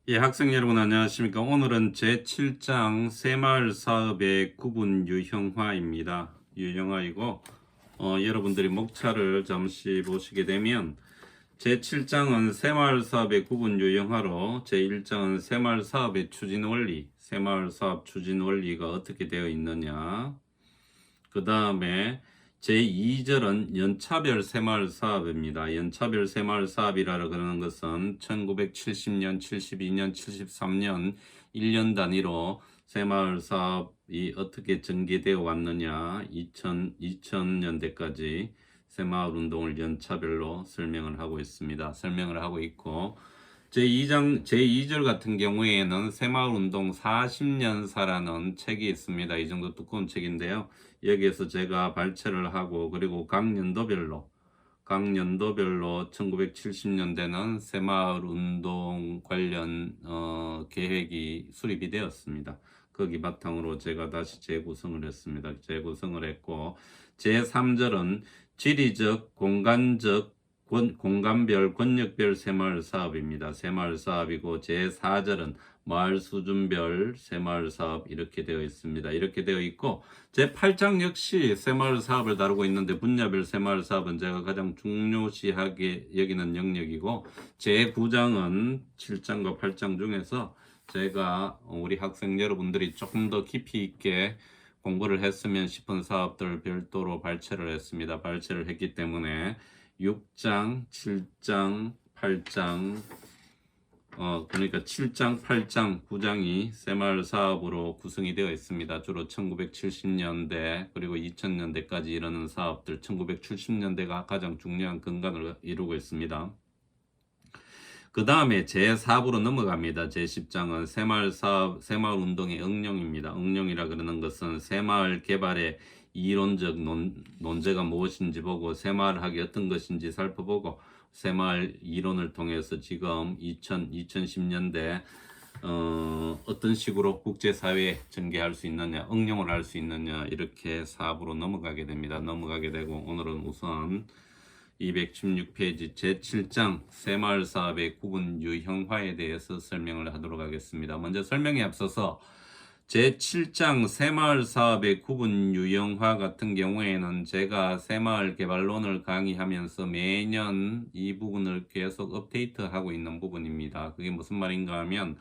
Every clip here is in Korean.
예, 학생 여러분 안녕하십니까? 오늘은 제7장 새마을 사업의 구분 유형화입니다. 유형화이고 여러분들이 목차를 잠시 보시게 되면 제7장은 새마을 사업의 구분 유형화로 제1장은 새마을 사업의 추진 원리, 새마을 사업 추진 원리가 어떻게 되어 있느냐, 그 다음에 제2절은 연차별 새마을 사업입니다. 연차별 새마을 사업이라 그러는 것은 1970년, 72년, 73년 1년 단위로 새마을 사업이 어떻게 전개되어 왔느냐, 2000년대까지 새마을 운동을 연차별로 설명을 하고 있습니다. 설명을 하고 있고, 제2절 같은 경우에는 새마을운동 40년사라는 책이 있습니다. 이 정도 두꺼운 책인데요. 여기에서 제가 발췌를 하고, 그리고 각 연도별로 1970년대는 새마을운동 관련 계획이 수립이 되었습니다. 거기 바탕으로 제가 다시 재구성을 했습니다. 재구성을 했고, 제3절은 지리적, 공간적, 공간별, 권역별 새마을 사업입니다. 새마을 사업이고, 제4절은 마을 수준별 새마을 사업 이렇게 되어 있습니다. 이렇게 되어 있고, 제8장 역시 새마을 사업을 다루고 있는데, 분야별 새마을 사업은 제가 가장 중요시하게 여기는 영역이고, 제9장은 7장과 8장 중에서 제가 우리 학생 여러분들이 조금 더 깊이 있게 공부를 했으면 싶은 사업들을 별도로 발췌를 했습니다. 발췌를 했기 때문에 6장, 7장, 8장, 그러니까 7장, 8장, 9장이 새마을 사업으로 구성이 되어 있습니다. 주로 1970년대 그리고 2000년대까지 이르는 사업들, 1970년대가 가장 중요한 근간을 이루고 있습니다. 그 다음에 제4부로 넘어갑니다. 제10장은 새마을 사업, 새마을 운동의 응용입니다. 응용이라 그러는 것은 새마을 개발의 이론적 논제가 무엇인지 보고 새마을학이 어떤 것인지 살펴보고 새마을 이론을 통해서 지금 2010년대 어떤 식으로 국제사회에 전개할 수 있느냐, 응용을 할 수 있느냐 이렇게 4부로 넘어가게 됩니다. 넘어가게 되고 오늘은 우선 216페이지 제7장 새마을 사업의 구분 유형화에 대해서 설명을 하도록 하겠습니다. 먼저 설명에 앞서서 제7장 새마을 사업의 구분 유형화 같은 경우에는 제가 새마을 개발론을 강의하면서 매년 이 부분을 계속 업데이트하고 있는 부분입니다. 그게 무슨 말인가 하면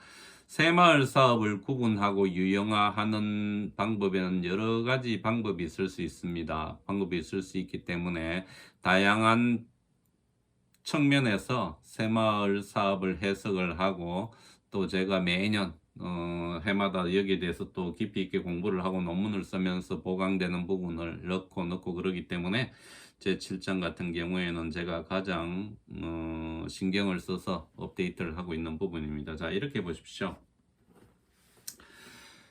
새마을 사업을 구분하고 유형화하는 방법에는 여러 가지 방법이 있을 수 있습니다. 방법이 있을 수 있기 때문에 다양한 측면에서 새마을 사업을 해석을 하고 또 제가 매년 해마다 여기에 대해서 또 깊이 있게 공부를 하고 논문을 쓰면서 보강되는 부분을 넣고 그러기 때문에 제 7장 같은 경우에는 제가 가장 신경을 써서 업데이트를 하고 있는 부분입니다. 자, 이렇게 보십시오.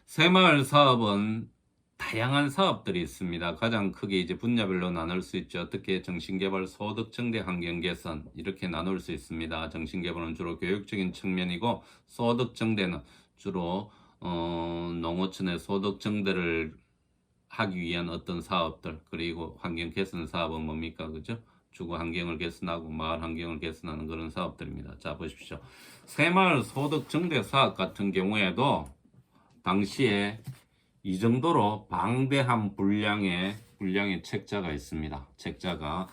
새마을 사업은 다양한 사업들이 있습니다. 가장 크게 이제 분야별로 나눌 수 있죠. 어떻게 정신개발, 소득 증대, 환경 개선 이렇게 나눌 수 있습니다. 정신개발은 주로 교육적인 측면이고 소득 증대는 주로 농어촌의 소득 증대를 하기 위한 어떤 사업들, 그리고 환경 개선 사업은 뭡니까? 그죠? 주거 환경을 개선하고 마을 환경을 개선하는 그런 사업들입니다. 자, 보십시오. 새마을 소득 증대 사업 같은 경우에도 당시에 이 정도로 방대한 분량의 책자가 있습니다. 책자가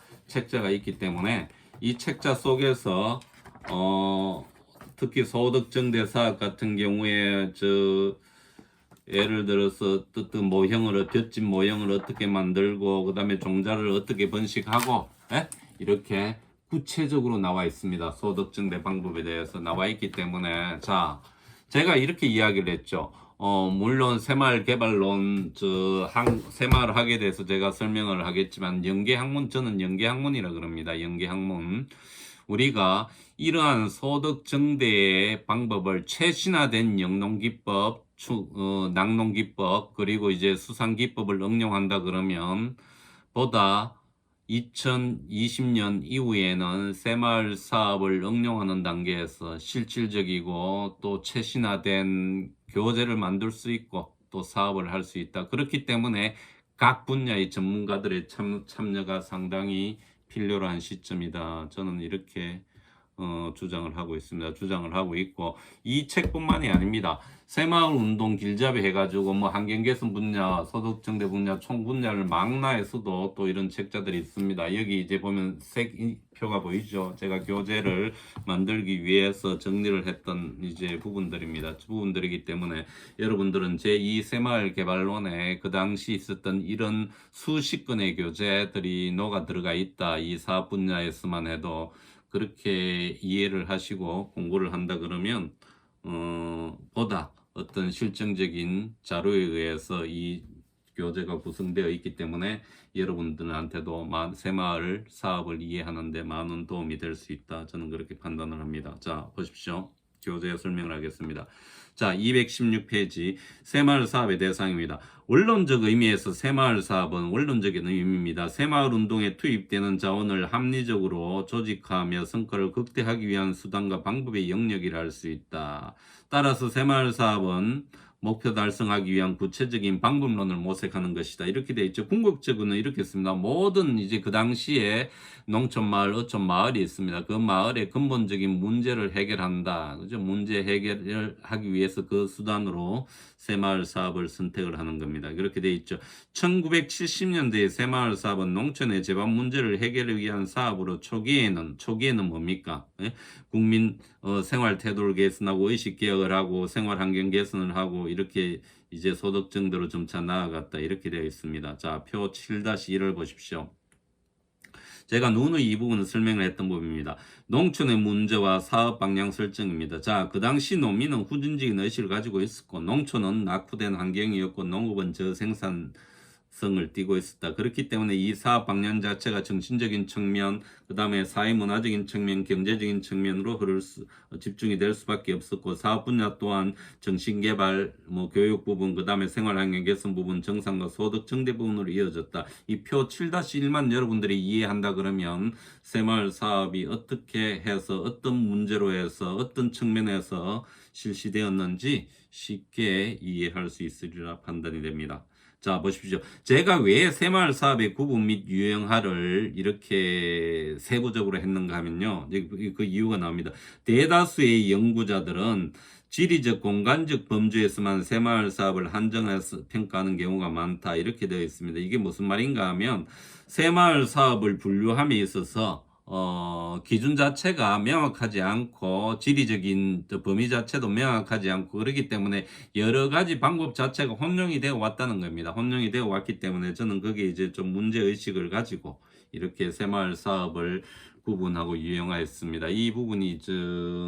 있기 때문에 이 책자 속에서 특히 소득증대 사업 같은 경우에 예를 들어서 어떤 모형을 볏짚 모형을 어떻게 만들고 그다음에 종자를 어떻게 번식하고 이렇게 구체적으로 나와 있습니다. 소득증대 방법에 대해서 나와 있기 때문에 자, 제가 이렇게 이야기를 했죠. 물론 새마을 개발론, 새마을 학에 대해서 제가 설명을 하겠지만, 저는 연계학문이라 그럽니다. 연계학문. 우리가 이러한 소득 증대의 방법을 최신화된 영농기법, 낙농기법, 그리고 이제 수산기법을 응용한다 그러면, 보다 2020년 이후에는 새마을 사업을 응용하는 단계에서 실질적이고 또 최신화된 교재를 만들 수 있고 또 사업을 할 수 있다. 그렇기 때문에 각 분야의 전문가들의 참여가 상당히 필요로 한 시점이다. 저는 이렇게 주장을 하고 있습니다. 주장을 하고 있고, 이 책뿐만이 아닙니다. 새마을 운동 길잡이 해가지고 뭐 환경 개선 분야, 소득 증대 분야, 총 분야를 망라해서도 또 이런 책자들이 있습니다. 여기 이제 보면 색표가 보이죠? 제가 교재를 만들기 위해서 정리를 했던 이제 부분들입니다. 부분들이기 때문에 여러분들은 제2 새마을 개발론에 그 당시 있었던 이런 수십 건의 교재들이 녹아 들어가 있다. 이 사업 분야에서만 해도 그렇게 이해를 하시고 공부를 한다 그러면 보다 어떤 실증적인 자료에 의해서 이 교재가 구성되어 있기 때문에 여러분들한테도 새마을 사업을 이해하는 데 많은 도움이 될 수 있다. 저는 그렇게 판단을 합니다. 자, 보십시오. 교재 설명을 하겠습니다. 자, 216페이지 새마을 사업의 대상입니다. 원론적 의미에서 새마을 사업은 원론적인 의미입니다. 새마을 운동에 투입되는 자원을 합리적으로 조직하며 성과를 극대화하기 위한 수단과 방법의 영역이라 할 수 있다. 따라서 새마을 사업은 목표 달성하기 위한 구체적인 방법론을 모색하는 것이다. 이렇게 되어 있죠. 궁극적으로는 이렇게 씁니다. 모든 이제 그 당시에 농촌마을, 어촌마을이 있습니다. 그 마을의 근본적인 문제를 해결한다. 그죠? 문제 해결을 하기 위해서 그 수단으로 새마을 사업을 선택을 하는 겁니다. 그렇게 되어 있죠. 1970년대의 새마을 사업은 농촌의 재반 문제를 해결을 위한 사업으로 초기에는 뭡니까? 예? 국민 생활 태도를 개선하고 의식 개혁을 하고 생활 환경 개선을 하고 이렇게 이제 소득 정도로 점차 나아갔다. 이렇게 되어 있습니다. 자, 표 7-1을 보십시오. 제가 누누이 이 부분을 설명을 했던 부분입니다. 농촌의 문제와 사업 방향 설정입니다. 자, 그 당시 농민은 후진적인 의식을 가지고 있었고 농촌은 낙후된 환경이었고 농업은 저생산 성을 띠고 있었다. 그렇기 때문에 이 사업 방향 자체가 정신적인 측면, 그 다음에 사회 문화적인 측면, 경제적인 측면으로 집중이 될 수밖에 없었고 사업 분야 또한 정신개발, 교육 부분, 그 다음에 생활환경 개선 부분, 정상과 소득 증대 부분으로 이어졌다. 이 표 7-1만 여러분들이 이해한다 그러면 새마을 사업이 어떻게 해서 어떤 문제로 해서 어떤 측면에서 실시되었는지 쉽게 이해할 수 있으리라 판단이 됩니다. 자, 보십시오. 제가 왜 새마을 사업의 구분 및 유형화를 이렇게 세부적으로 했는가 하면요. 그 이유가 나옵니다. 대다수의 연구자들은 지리적, 공간적 범주에서만 새마을 사업을 한정해서 평가하는 경우가 많다. 이렇게 되어 있습니다. 이게 무슨 말인가 하면 새마을 사업을 분류함에 있어서 기준 자체가 명확하지 않고 지리적인 범위 자체도 명확하지 않고 그렇기 때문에 여러 가지 방법 자체가 혼용이 되어 왔다는 겁니다. 혼용이 되어 왔기 때문에 저는 거기에 이제 좀 문제의식을 가지고 이렇게 새마을 사업을 구분하고 유형화했습니다. 이 부분이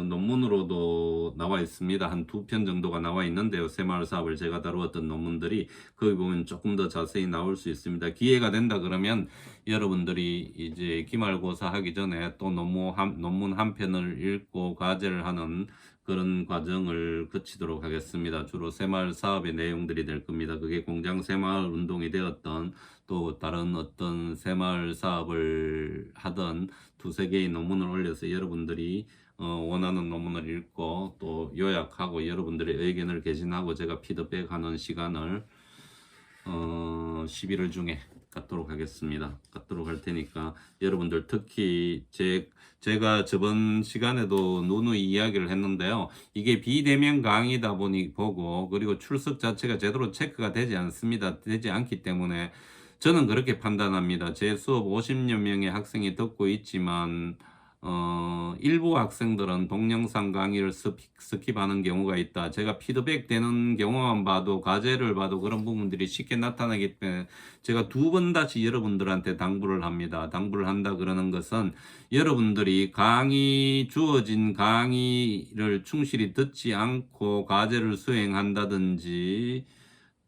논문으로도 나와 있습니다. 한 2편 정도가 나와 있는데요. 새마을 사업을 제가 다루었던 논문들이 거기 보면 조금 더 자세히 나올 수 있습니다. 기회가 된다 그러면 여러분들이 이제 기말고사 하기 전에 또 논문 한 편을 읽고 과제를 하는 그런 과정을 거치도록 하겠습니다. 주로 새마을 사업의 내용들이 될 겁니다. 그게 공장 새마을 운동이 되었던 또 다른 어떤 새마을 사업을 하던 2-3개의 논문을 올려서 여러분들이 원하는 논문을 읽고 또 요약하고 여러분들의 의견을 개진하고 제가 피드백하는 시간을 11월 중에 갖도록 하겠습니다. 갖도록 할 테니까 여러분들 특히 제가 저번 시간에도 누누이 이야기를 했는데요. 이게 비대면 강의다 보니 보고 그리고 출석 자체가 제대로 체크가 되지 않습니다. 되지 않기 때문에 저는 그렇게 판단합니다. 제 수업 50여 명의 학생이 듣고 있지만 일부 학생들은 동영상 강의를 스킵하는 경우가 있다. 제가 피드백 되는 경우만 봐도 과제를 봐도 그런 부분들이 쉽게 나타나기 때문에 제가 2번 다시 여러분들한테 당부를 합니다. 당부를 한다 그러는 것은 여러분들이 주어진 강의를 충실히 듣지 않고 과제를 수행한다든지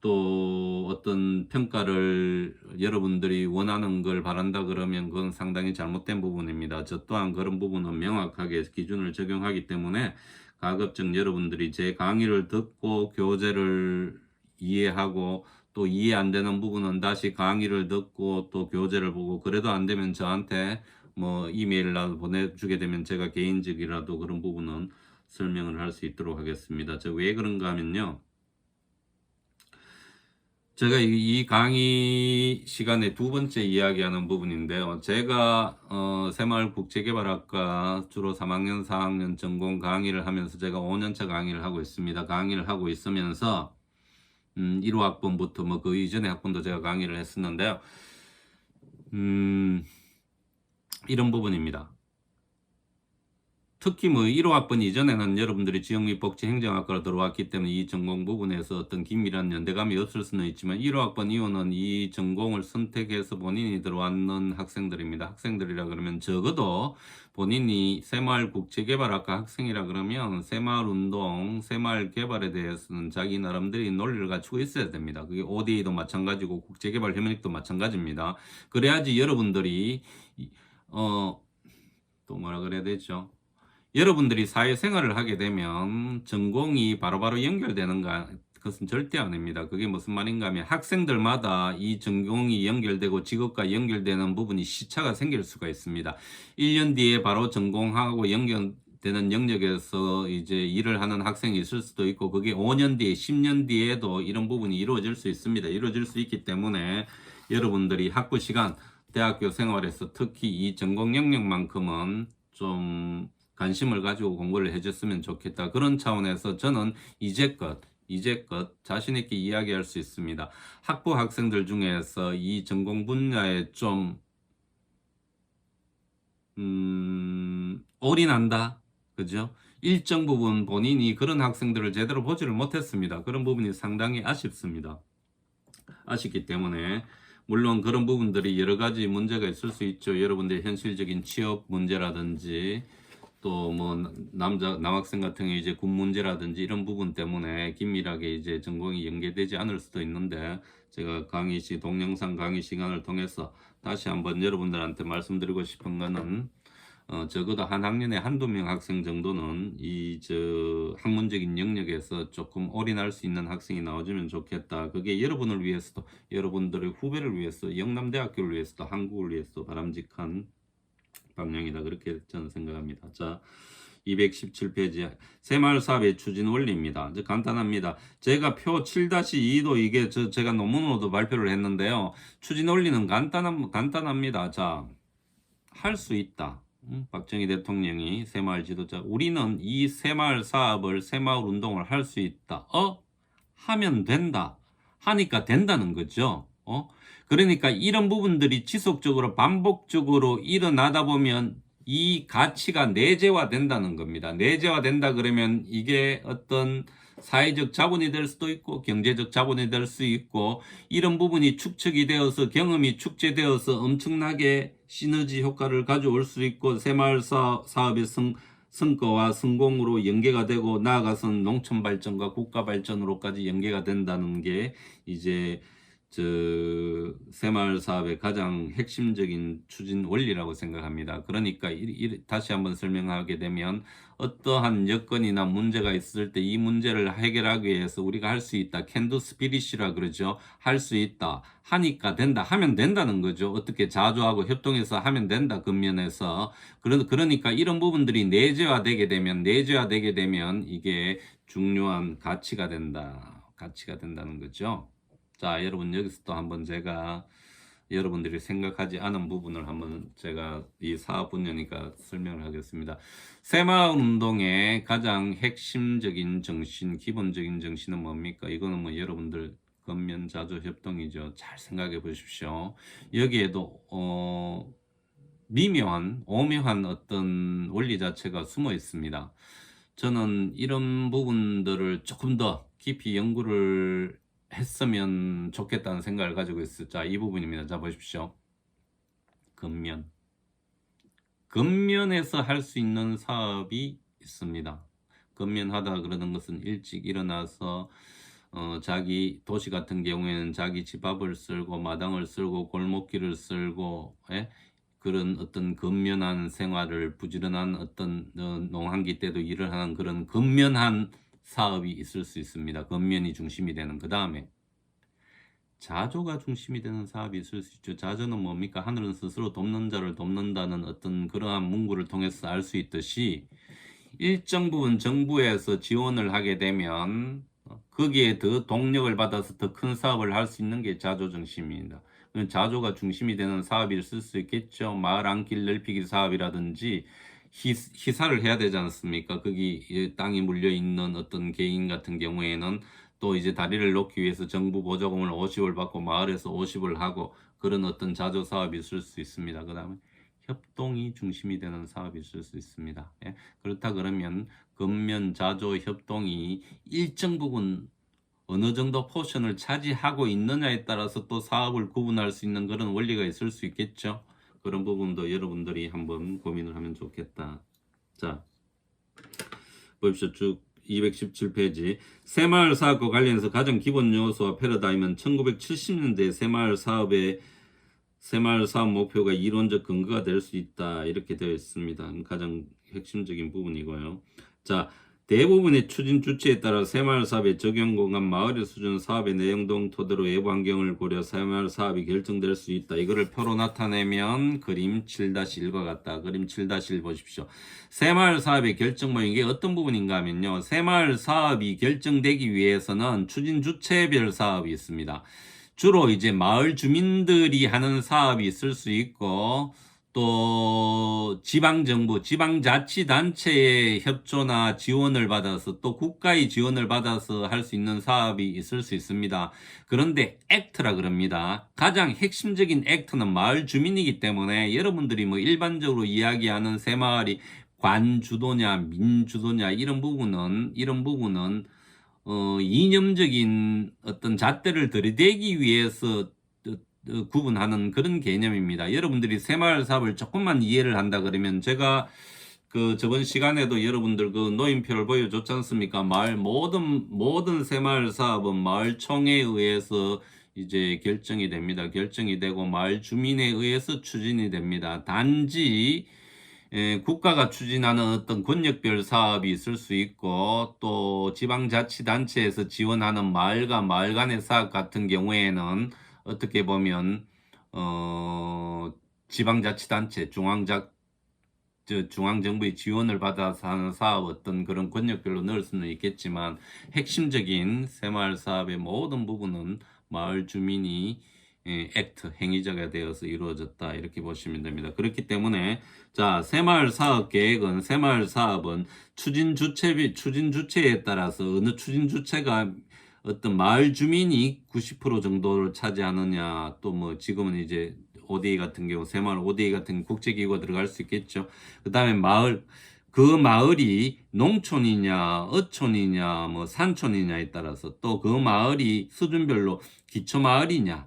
또 어떤 평가를 여러분들이 원하는 걸 바란다 그러면 그건 상당히 잘못된 부분입니다. 저 또한 그런 부분은 명확하게 기준을 적용하기 때문에 가급적 여러분들이 제 강의를 듣고 교재를 이해하고 또 이해 안 되는 부분은 다시 강의를 듣고 또 교재를 보고 그래도 안 되면 저한테 이메일이라도 보내주게 되면 제가 개인적이라도 그런 부분은 설명을 할 수 있도록 하겠습니다. 저 왜 그런가 하면요. 제가 이 강의 시간에 두 번째 이야기하는 부분인데요. 제가 새마을국제개발학과 주로 3학년, 4학년 전공 강의를 하면서 제가 5년차 강의를 하고 있습니다. 강의를 하고 있으면서 1호 학번부터 뭐 그 이전의 학번도 제가 강의를 했었는데요. 이런 부분입니다. 특히 뭐 1호 학번 이전에는 여러분들이 지역및복지 행정학과로 들어왔기 때문에 이 전공 부분에서 어떤 긴밀한 연대감이 없을 수는 있지만 1호 학번 이후는 이 전공을 선택해서 본인이 들어왔는 학생들입니다. 학생들이라 그러면 적어도 본인이 새마을국제개발학과 학생이라 그러면 새마을운동, 새마을개발에 대해서는 자기 나름대로 논리를 갖추고 있어야 됩니다. 그게 ODA도 마찬가지고 국제개발협력도 마찬가지입니다. 그래야지 여러분들이 또 뭐라 그래야 되죠? 여러분들이 사회생활을 하게 되면 전공이 바로바로 연결되는가? 그것은 절대 아닙니다. 그게 무슨 말인가 하면 학생들마다 이 전공이 연결되고 직업과 연결되는 부분이 시차가 생길 수가 있습니다. 1년 뒤에 바로 전공하고 연결되는 영역에서 이제 일을 하는 학생이 있을 수도 있고 그게 5년 뒤에 10년 뒤에도 이런 부분이 이루어질 수 있습니다. 이루어질 수 있기 때문에 여러분들이 학부 시간 대학교 생활에서 특히 이 전공 영역만큼은 좀 관심을 가지고 공부를 해줬으면 좋겠다. 그런 차원에서 저는 이제껏 자신 있게 이야기할 수 있습니다. 학부 학생들 중에서 이 전공 분야에 좀 올인한다. 그죠? 일정 부분 본인이 그런 학생들을 제대로 보지를 못했습니다. 그런 부분이 상당히 아쉽습니다. 아쉽기 때문에 물론 그런 부분들이 여러 가지 문제가 있을 수 있죠. 여러분들의 현실적인 취업 문제라든지 또 뭐 남학생 같은 경우 이제 군 문제라든지 이런 부분 때문에 긴밀하게 이제 전공이 연계되지 않을 수도 있는데 제가 동영상 강의 시간을 통해서 다시 한번 여러분들한테 말씀드리고 싶은 거는 적어도 한 학년에 한두 명 학생 정도는 학문적인 영역에서 조금 올인할 수 있는 학생이 나와주면 좋겠다. 그게 여러분을 위해서도 여러분들의 후배를 위해서 영남대학교를 위해서도 한국을 위해서도 바람직한 방향이다. 그렇게 저는 생각합니다. 자, 217페이지 새마을 사업의 추진 원리입니다. 이제 간단합니다. 제가 표 7-2도 이게 제가 논문으로도 발표를 했는데요. 추진 원리는 간단합니다. 자, 할 수 있다. 박정희 대통령이 새마을 지도자 우리는 이 새마을 사업을 새마을 운동을 할 수 있다. 하면 된다. 하니까 된다는 거죠. 그러니까 이런 부분들이 지속적으로 반복적으로 일어나다 보면 이 가치가 내재화 된다는 겁니다. 내재화 된다 그러면 이게 어떤 사회적 자본이 될 수도 있고 경제적 자본이 될 수 있고 이런 부분이 축적이 되어서 경험이 축제되어서 엄청나게 시너지 효과를 가져올 수 있고 새마을 사업의 성과와 성공으로 연계가 되고 나아가서는 농촌 발전과 국가 발전으로까지 연계가 된다는 게 이제 새마을 사업의 가장 핵심적인 추진 원리라고 생각합니다. 그러니까 다시 한번 설명하게 되면 어떠한 여건이나 문제가 있을 때 이 문제를 해결하기 위해서 우리가 할 수 있다. can do spirit이라 그러죠. 할 수 있다. 하니까 된다. 하면 된다는 거죠. 어떻게 자조하고 협동해서 하면 된다. 근면에서. 그러니까 이런 부분들이 내재화되게 되면 이게 중요한 가치가 된다는 거죠. 자, 여러분 여기서 또 한번 제가 여러분들이 생각하지 않은 부분을 한번 제가 이 사업 분야니까 설명을 하겠습니다. 새마을 운동의 가장 핵심적인 정신, 기본적인 정신은 뭡니까? 이거는 뭐 여러분들 근면 자조 협동이죠. 잘 생각해 보십시오. 여기에도 오묘한 어떤 원리 자체가 숨어 있습니다. 저는 이런 부분들을 조금 더 깊이 연구를 했으면 좋겠다는 생각을 가지고 있어요. 자, 이 부분입니다. 자, 보십시오. 근면에서 할 수 있는 사업이 있습니다. 근면하다 그러는 것은 일찍 일어나서 자기 도시 같은 경우에는 자기 집 앞을 쓸고 마당을 쓸고 골목길을 쓸고 그런 어떤 근면한 생활을 부지런한 어떤 농한기 때도 일을 하는 그런 근면한 사업이 있을 수 있습니다. 근면이 중심이 되는. 그 다음에 자조가 중심이 되는 사업이 있을 수 있죠. 자조는 뭡니까? 하늘은 스스로 돕는 자를 돕는다는 어떤 그러한 문구를 통해서 알 수 있듯이 일정 부분 정부에서 지원을 하게 되면 거기에 더 동력을 받아서 더 큰 사업을 할 수 있는 게 자조 중심입니다. 자조가 중심이 되는 사업이 있을 수 있겠죠. 마을 안길 넓히기 사업이라든지 희사를 해야 되지 않습니까? 거기 땅이 물려 있는 어떤 개인 같은 경우에는 또 이제 다리를 놓기 위해서 정부 보조금을 50을 받고 마을에서 50을 하고 그런 어떤 자조 사업이 있을 수 있습니다. 그 다음에 협동이 중심이 되는 사업이 있을 수 있습니다. 예? 그렇다 그러면 근면 자조 협동이 일정 부분 어느 정도 포션을 차지하고 있느냐에 따라서 또 사업을 구분할 수 있는 그런 원리가 있을 수 있겠죠. 그런 부분도 여러분들이 한번 고민을 하면 좋겠다. 자, 보십시오. 쭉 217페이지. 새마을 사업과 관련해서 가장 기본 요소와 패러다임은 1970년대 새마을 사업 목표가 이론적 근거가 될 수 있다. 이렇게 되어 있습니다. 가장 핵심적인 부분이고요. 자, 대부분의 추진 주체에 따라 새마을 사업의 적용 공간, 마을의 수준, 사업의 내용 등 토대로 외부 환경을 고려 새마을 사업이 결정될 수 있다. 이거를 표로 나타내면 그림 7-1과 같다. 그림 7-1 보십시오. 새마을 사업의 결정모 이게 어떤 부분인가 하면요. 새마을 사업이 결정되기 위해서는 추진 주체별 사업이 있습니다. 주로 이제 마을 주민들이 하는 사업이 있을 수 있고 또 지방정부, 지방자치단체의 협조나 지원을 받아서 또 국가의 지원을 받아서 할 수 있는 사업이 있을 수 있습니다. 그런데 액트라 그럽니다. 가장 핵심적인 액트는 마을 주민이기 때문에 여러분들이 뭐 일반적으로 이야기하는 새마을이 관주도냐 민주도냐 이런 부분은 이념적인 어떤 잣대를 들이대기 위해서 구분하는 그런 개념입니다. 여러분들이 새마을 사업을 조금만 이해를 한다 그러면 제가 그 저번 시간에도 여러분들 그 노인표를 보여줬지 않습니까? 모든 새마을 사업은 마을총회에 의해서 이제 결정이 됩니다. 결정이 되고 마을 주민에 의해서 추진이 됩니다. 단지 국가가 추진하는 어떤 권역별 사업이 있을 수 있고 또 지방자치단체에서 지원하는 마을과 마을 간의 사업 같은 경우에는 어떻게 보면 지방자치단체 중앙정부의 지원을 받아서 하는 사업 어떤 그런 권역별로 넣을 수는 있겠지만 핵심적인 새마을 사업의 모든 부분은 마을 주민이 액트 행위자가 되어서 이루어졌다 이렇게 보시면 됩니다. 그렇기 때문에 자 새마을 사업 계획은 새마을 사업은 추진 주체에 따라서 어느 추진 주체가 어떤 마을 주민이 90% 정도를 차지하느냐 또 뭐 지금은 이제 ODA 같은 경우 새마을 ODA 같은 국제기구가 들어갈 수 있겠죠. 그 다음에 그 마을이 농촌이냐 어촌이냐 뭐 산촌이냐에 따라서 또 그 마을이 수준별로 기초마을이냐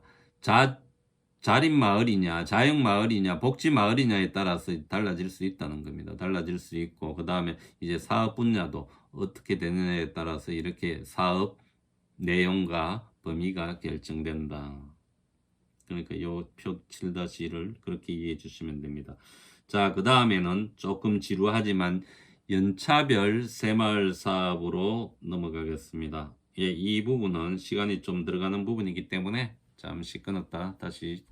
자립마을이냐 자영마을이냐 복지마을이냐에 따라서 달라질 수 있다는 겁니다. 달라질 수 있고 그 다음에 이제 사업 분야도 어떻게 되느냐에 따라서 이렇게 사업 내용과 범위가 결정된다. 그러니까 요 표 7-1을 그렇게 이해해 주시면 됩니다. 자, 그 다음에는 조금 지루하지만 연차별 새마을 사업으로 넘어가겠습니다. 예, 이 부분은 시간이 좀 들어가는 부분이기 때문에 잠시 끊었다 다시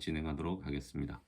진행하도록 하겠습니다.